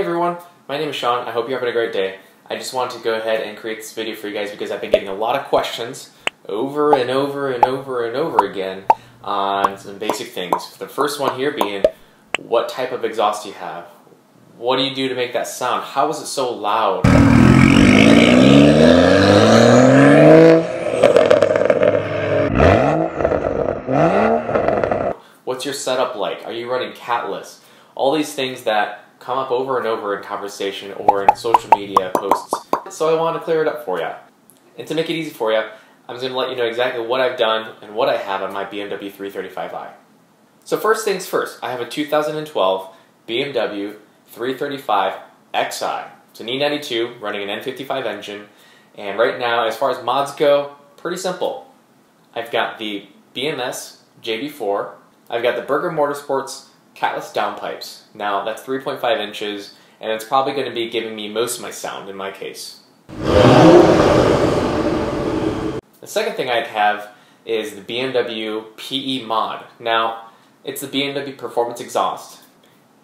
everyone, my name is Sean. I hope you're having a great day. I just wanted to go ahead and create this video for you guys because I've been getting a lot of questions over and over and over and over again on some basic things. The first one here being, what type of exhaust do you have? What do you do to make that sound? How is it so loud? What's your setup like? Are you running catless? All these things that come up over and over in conversation or in social media posts. So I want to clear it up for you. And to make it easy for you, I'm just going to let you know exactly what I've done and what I have on my BMW 335i. So first things first, I have a 2012 BMW 335xi. It's an E92 running an N55 engine. And right now, as far as mods go, pretty simple. I've got the BMS JB4. I've got the Burger Motorsports catless downpipes. Now that's 3.5 inches, and it's probably going to be giving me most of my sound in my case. The second thing I'd have is the BMW PE mod. Now, it's the BMW Performance exhaust.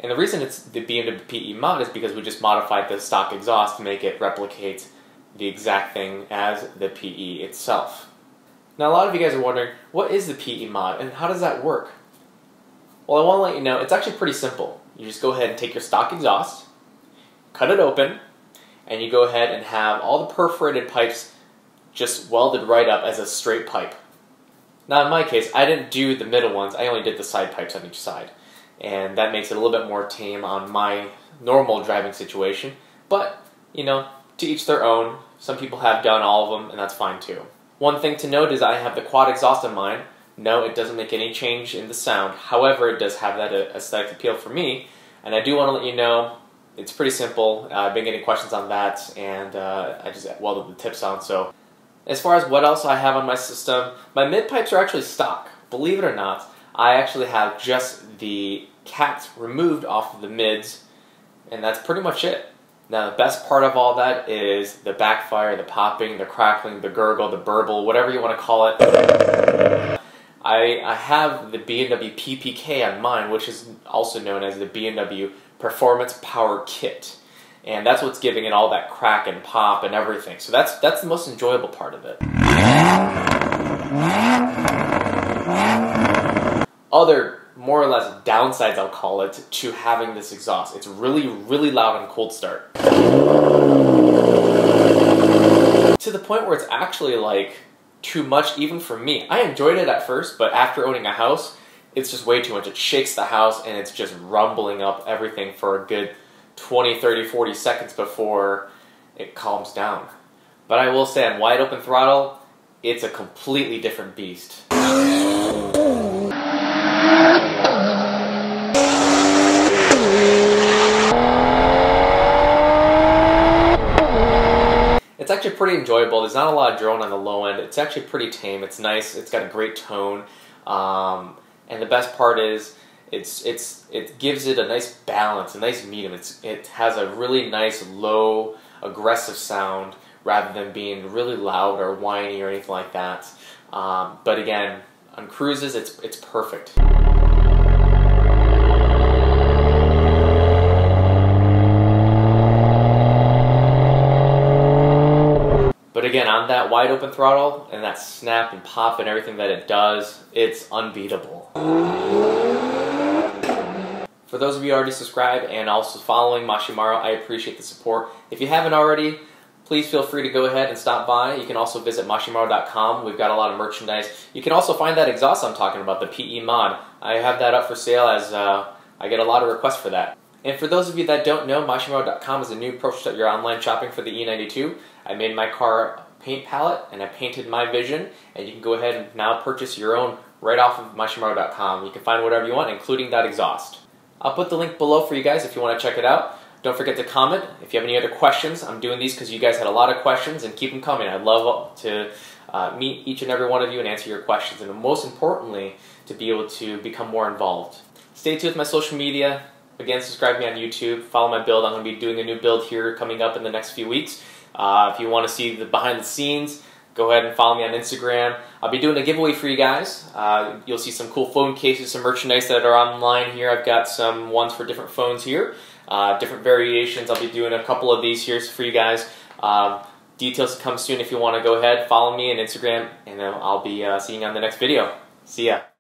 And the reason it's the BMW PE mod is because we just modified the stock exhaust to make it replicate the exact thing as the PE itself. Now, a lot of you guys are wondering, what is the PE mod and how does that work? Well, I want to let you know, it's actually pretty simple. You just go ahead and take your stock exhaust, cut it open, and you go ahead and have all the perforated pipes just welded right up as a straight pipe. Now in my case, I didn't do the middle ones, I only did the side pipes on each side. And that makes it a little bit more tame on my normal driving situation. But, you know, to each their own. Some people have done all of them, and that's fine too. One thing to note is I have the quad exhaust in mine. No, it doesn't make any change in the sound. However, it does have that aesthetic appeal for me. And I do want to let you know, it's pretty simple. I've been getting questions on that, and I just welded the tips on. So, as far as what else I have on my system, my mid pipes are actually stock. Believe it or not, I actually have just the cats removed off of the mids, and that's pretty much it. Now, the best part of all that is the backfire, the popping, the crackling, the gurgle, the burble, whatever you want to call it. I have the BMW PPK on mine, which is also known as the BMW Performance Power Kit. And that's what's giving it all that crack and pop and everything. So that's the most enjoyable part of it. Other, more or less, downsides, I'll call it, to having this exhaust. It's really, really loud on cold start. To the point where it's actually like too much even for me. I enjoyed it at first, but after owning a house, it's just way too much. It shakes the house and it's just rumbling up everything for a good 20, 30, 40 seconds before it calms down. But I will say on wide open throttle, it's a completely different beast. It's actually pretty enjoyable. There's not a lot of drone on the low end. It's actually pretty tame. It's nice. It's got a great tone. And the best part is it gives it a nice balance, a nice medium. It has a really nice low aggressive sound rather than being really loud or whiny or anything like that. But again, on cruises, it's perfect. But again, on that wide open throttle and that snap and pop and everything that it does, it's unbeatable. For those of you already subscribed and also following Mashimaru, I appreciate the support. If you haven't already, please feel free to go ahead and stop by. You can also visit mashimaru.com. We've got a lot of merchandise. You can also find that exhaust I'm talking about, the PE mod. I have that up for sale as I get a lot of requests for that. And for those of you that don't know, mashimaru.com is a new approach to your online shopping for the E92. I made my car paint palette and I painted my vision, and you can go ahead and now purchase your own right off of mashimaru.com. You can find whatever you want, including that exhaust. I'll put the link below for you guys if you want to check it out. Don't forget to comment. If you have any other questions, I'm doing these because you guys had a lot of questions, and keep them coming. I'd love to meet each and every one of you and answer your questions, and most importantly, to be able to become more involved. Stay tuned with my social media. Again, subscribe to me on YouTube. Follow my build. I'm going to be doing a new build here coming up in the next few weeks. If you want to see the behind the scenes, go ahead and follow me on Instagram. I'll be doing a giveaway for you guys. You'll see some cool phone cases, some merchandise that are online here. I've got some ones for different phones here, different variations. I'll be doing a couple of these here for you guys. Details to come soon. If you want to go ahead, follow me on Instagram, and I'll be seeing you on the next video. See ya.